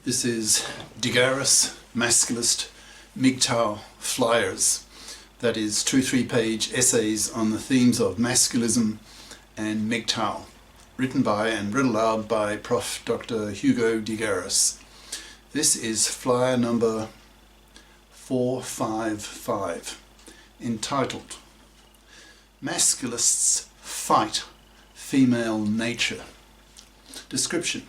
This is GARIS, Masculist, MGTOW flyers. That is 2-3 page essays on the themes of masculism and MGTOW, written by and read aloud by Prof. Dr. Hugo de Garis. This is flyer number 455, entitled Masculists Fight Female Nature. Description.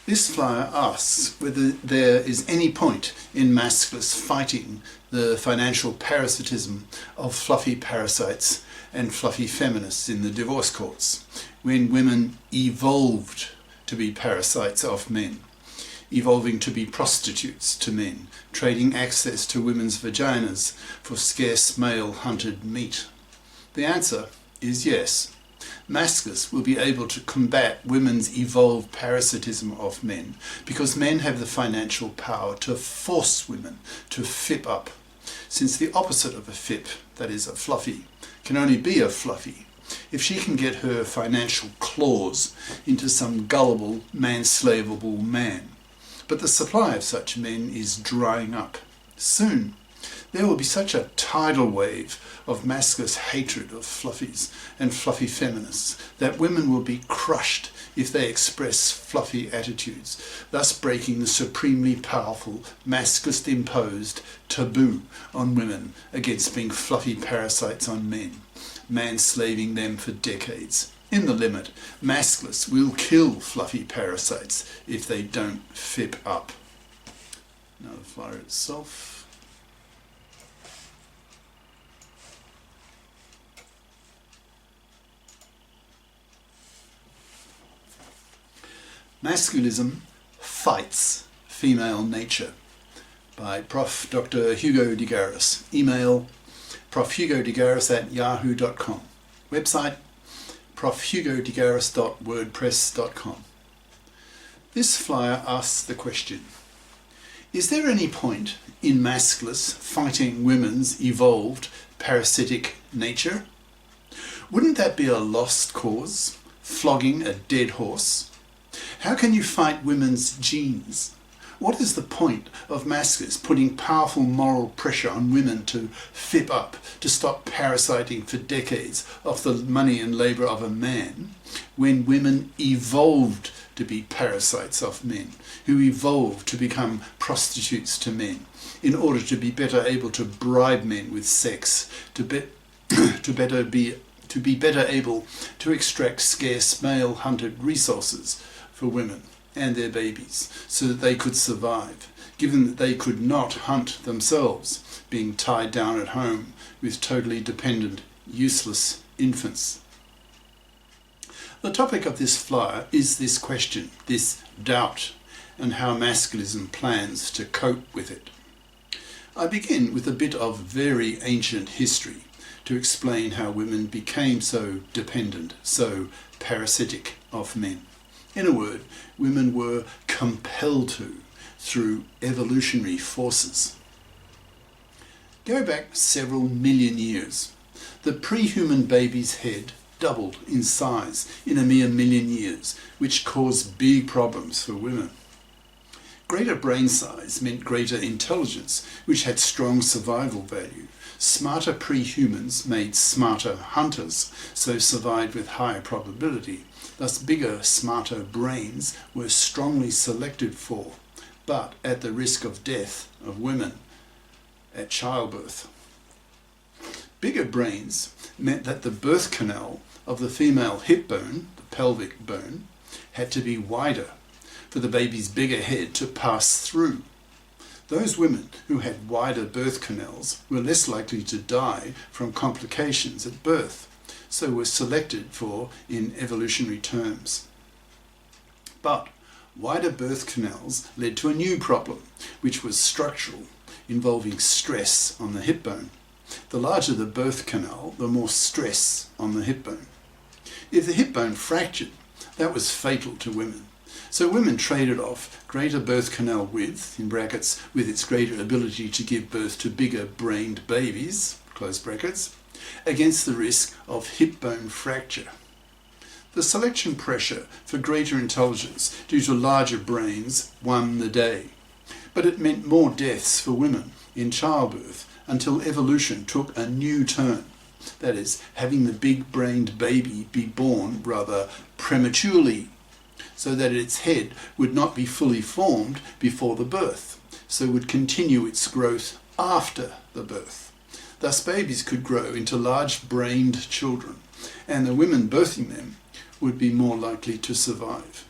This flyer asks whether there is any point in masculists fighting the financial parasitism of fluffy parasites and fluffy feminists in the divorce courts, when women evolved to be parasites of men, evolving to be prostitutes to men, trading access to women's vaginas for scarce male-hunted meat. The answer is yes. Masculists will be able to combat women's evolved parasitism of men because men have the financial power to force women to fip up, since the opposite of a fip, that is a fluffy, can only be a fluffy if she can get her financial claws into some gullible, manslavable man. But the supply of such men is drying up. Soon there will be such a tidal wave of masculinist hatred of fluffies and fluffy feminists that women will be crushed if they express fluffy attitudes, thus breaking the supremely powerful masculist imposed taboo on women against being fluffy parasites on men, manslaving them for decades. In the limit, masculists will kill fluffy parasites if they don't fip up. Now the flyer itself. Masculism Fights Female Nature by Prof. Dr. Hugo de Garis. Email profhugodegaris@yahoo.com. Website profhugodegaris.wordpress.com. This flyer asks the question: is there any point in masculists fighting women's evolved parasitic nature? Wouldn't that be a lost cause, flogging a dead horse? How can you fight women's genes? What is the point of masculists putting powerful moral pressure on women to fip up, to stop parasiting for decades off the money and labour of a man, when women evolved to be parasites of men, who evolved to become prostitutes to men, in order to be better able to bribe men with sex, to be better able to extract scarce male-hunted resources for women and their babies, so that they could survive, given that they could not hunt themselves, being tied down at home with totally dependent, useless infants. The topic of this flyer is this question, this doubt, and how masculism plans to cope with it. I begin with a bit of very ancient history to explain how women became so dependent, so parasitic of men. In a word, women were compelled to through evolutionary forces. Go back several million years. The pre-human baby's head doubled in size in a mere million years, which caused big problems for women. Greater brain size meant greater intelligence, which had strong survival value. Smarter pre-humans made smarter hunters, so survived with higher probability. Thus bigger, smarter brains were strongly selected for, but at the risk of death of women at childbirth. Bigger brains meant that the birth canal of the female hip bone, the pelvic bone, had to be wider for the baby's bigger head to pass through. Those women who had wider birth canals were less likely to die from complications at birth, so were selected for in evolutionary terms. But wider birth canals led to a new problem, which was structural, involving stress on the hip bone. The larger the birth canal, the more stress on the hip bone. If the hip bone fractured, that was fatal to women. So women traded off greater birth canal width, in brackets, with its greater ability to give birth to bigger brained babies, close brackets, against the risk of hip bone fracture. The selection pressure for greater intelligence due to larger brains won the day, but it meant more deaths for women in childbirth until evolution took a new turn. That is, having the big-brained baby be born rather prematurely, so that its head would not be fully formed before the birth, so would continue its growth after the birth. Thus babies could grow into large-brained children, and the women birthing them would be more likely to survive.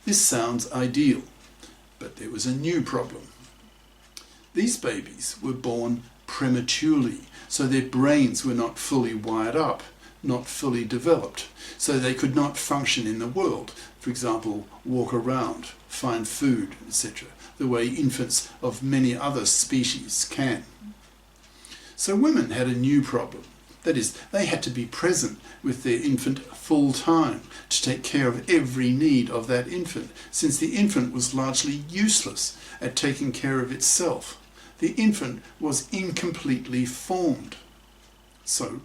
This sounds ideal, but there was a new problem. These babies were born prematurely, so their brains were not fully wired up, not fully developed, so they could not function in the world, for example, walk around, find food, etc., the way infants of many other species can. So women had a new problem. That is, they had to be present with their infant full time to take care of every need of that infant, since the infant was largely useless at taking care of itself. The infant was incompletely formed. So,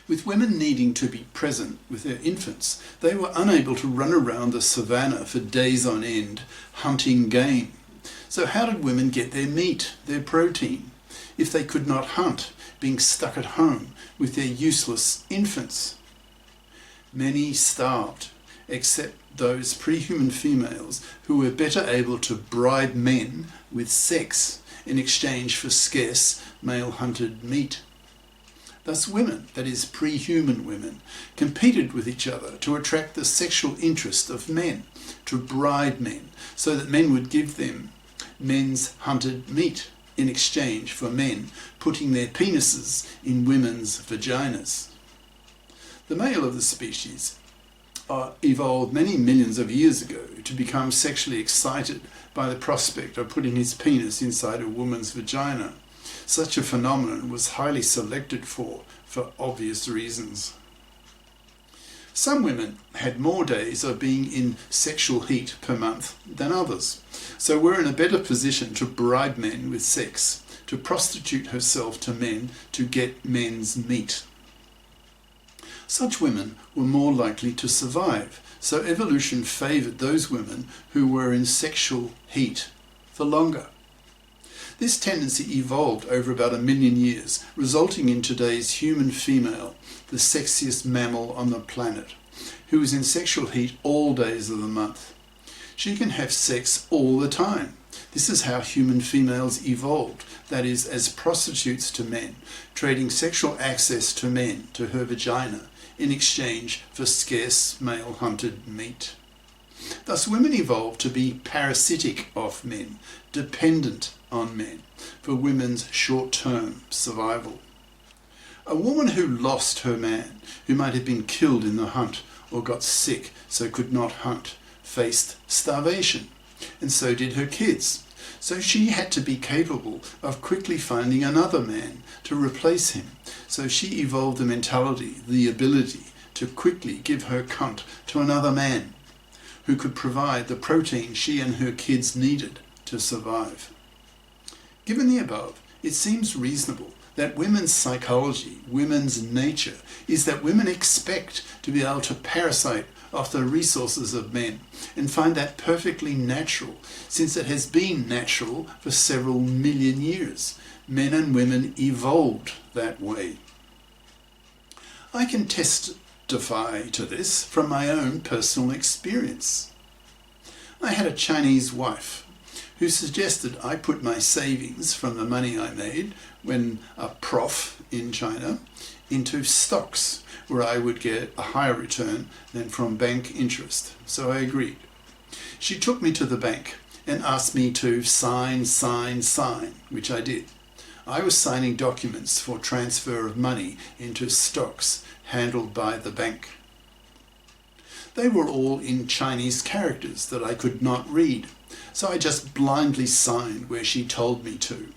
with women needing to be present with their infants, they were unable to run around the savannah for days on end, hunting game. So how did women get their meat, their protein, if they could not hunt, being stuck at home with their useless infants? Many starved, except those pre-human females who were better able to bribe men with sex in exchange for scarce male-hunted meat. Thus women, that is pre-human women, competed with each other to attract the sexual interest of men, to bribe men, so that men would give them men's hunted meat in exchange for men putting their penises in women's vaginas. The male of the species evolved many millions of years ago to become sexually excited by the prospect of putting his penis inside a woman's vagina. Such a phenomenon was highly selected for obvious reasons. Some women had more days of being in sexual heat per month than others, so were in a better position to bribe men with sex, to prostitute herself to men to get men's meat. Such women were more likely to survive, so evolution favoured those women who were in sexual heat for longer. This tendency evolved over about 1 million years, resulting in today's human female, the sexiest mammal on the planet, who is in sexual heat all days of the month. She can have sex all the time. This is how human females evolved, that is, as prostitutes to men, trading sexual access to men, to her vagina, in exchange for scarce male-hunted meat. Thus women evolved to be parasitic of men, dependent on men, for women's short-term survival. A woman who lost her man, who might have been killed in the hunt or got sick so could not hunt, faced starvation, and so did her kids. So she had to be capable of quickly finding another man to replace him. So she evolved the mentality, the ability to quickly give her cunt to another man who could provide the protein she and her kids needed to survive. Given the above, it seems reasonable that women's psychology, women's nature, is that women expect to be able to parasite off the resources of men and find that perfectly natural, since it has been natural for several million years. Men and women evolved that way. I can testify to this from my own personal experience. I had a Chinese wife who suggested I put my savings from the money I made when a prof in China into stocks, where I would get a higher return than from bank interest. So I agreed. She took me to the bank and asked me to sign, which I did. I was signing documents for transfer of money into stocks handled by the bank. They were all in Chinese characters that I could not read, so I just blindly signed where she told me to.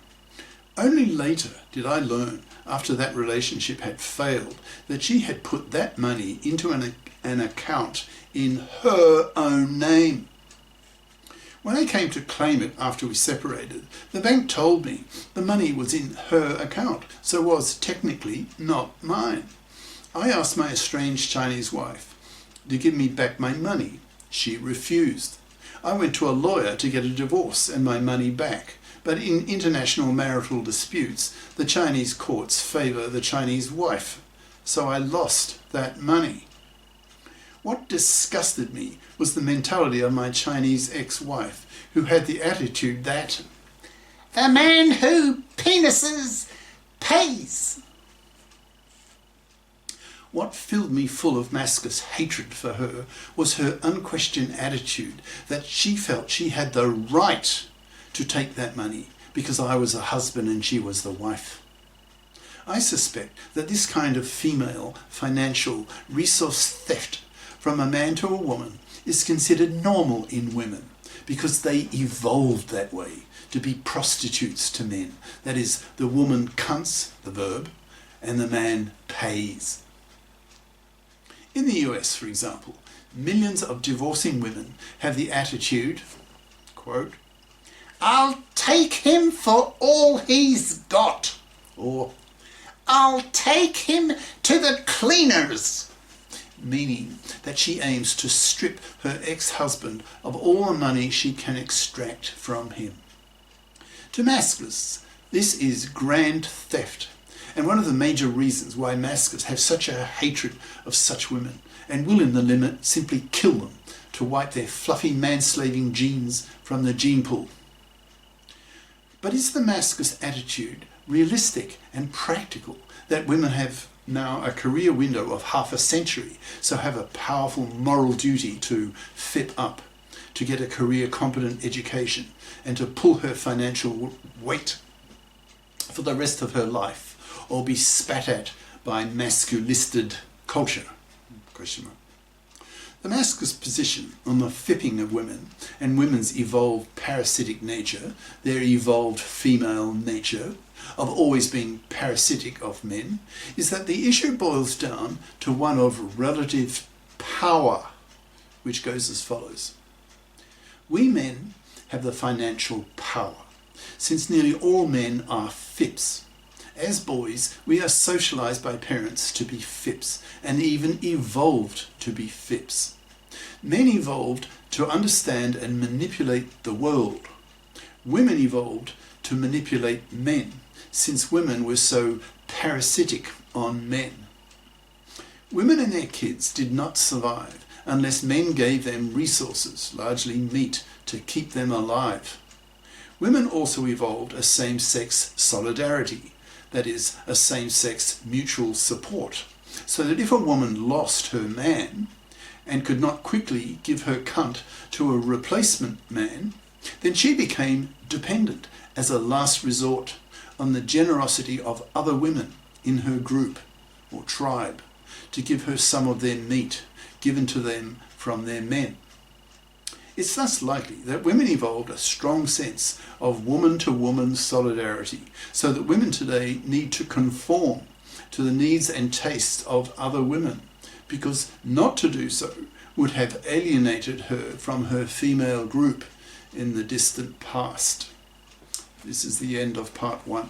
Only later did I learn, after that relationship had failed, that she had put that money into an account in her own name. When I came to claim it after we separated, the bank told me the money was in her account, so was technically not mine. I asked my estranged Chinese wife, to give me back my money. She refused. I went to a lawyer to get a divorce and my money back. But in international marital disputes, the Chinese courts favour the Chinese wife. So I lost that money. What disgusted me was the mentality of my Chinese ex-wife, who had the attitude that the man who penises pays. What filled me full of masculinist hatred for her was her unquestioned attitude that she felt she had the right to take that money because I was a husband and she was the wife. I suspect that this kind of female financial resource theft from a man to a woman is considered normal in women because they evolved that way to be prostitutes to men. That is, the woman cunts, the verb, and the man pays. In the US, for example, millions of divorcing women have the attitude, quote, "I'll take him for all he's got," or "I'll take him to the cleaners," meaning that she aims to strip her ex-husband of all the money she can extract from him. To masculists, this is grand theft, and one of the major reasons why masculists have such a hatred of such women and will in the limit simply kill them to wipe their fluffy manslaving genes from the gene pool. But is the masculist attitude realistic and practical that women have now a career window of half a century, so have a powerful moral duty to fit up, to get a career competent education, and to pull her financial weight for the rest of her life, or be spat at by masculisted culture? Question mark. The masculinist position on the fipping of women and women's evolved parasitic nature, their evolved female nature, of always being parasitic of men, is that the issue boils down to one of relative power, which goes as follows. We men have the financial power, since nearly all men are fips. As boys, we are socialized by parents to be fips, and even evolved to be fips. Men evolved to understand and manipulate the world. Women evolved to manipulate men, since women were so parasitic on men. Women and their kids did not survive unless men gave them resources, largely meat, to keep them alive. Women also evolved a same-sex solidarity, that is, a same-sex mutual support, so that if a woman lost her man and could not quickly give her cunt to a replacement man, then she became dependent as a last resort on the generosity of other women in her group or tribe to give her some of their meat given to them from their men. It's thus likely that women evolved a strong sense of woman-to-woman solidarity, so that women today need to conform to the needs and tastes of other women, because not to do so would have alienated her from her female group in the distant past. This is the end of part 1.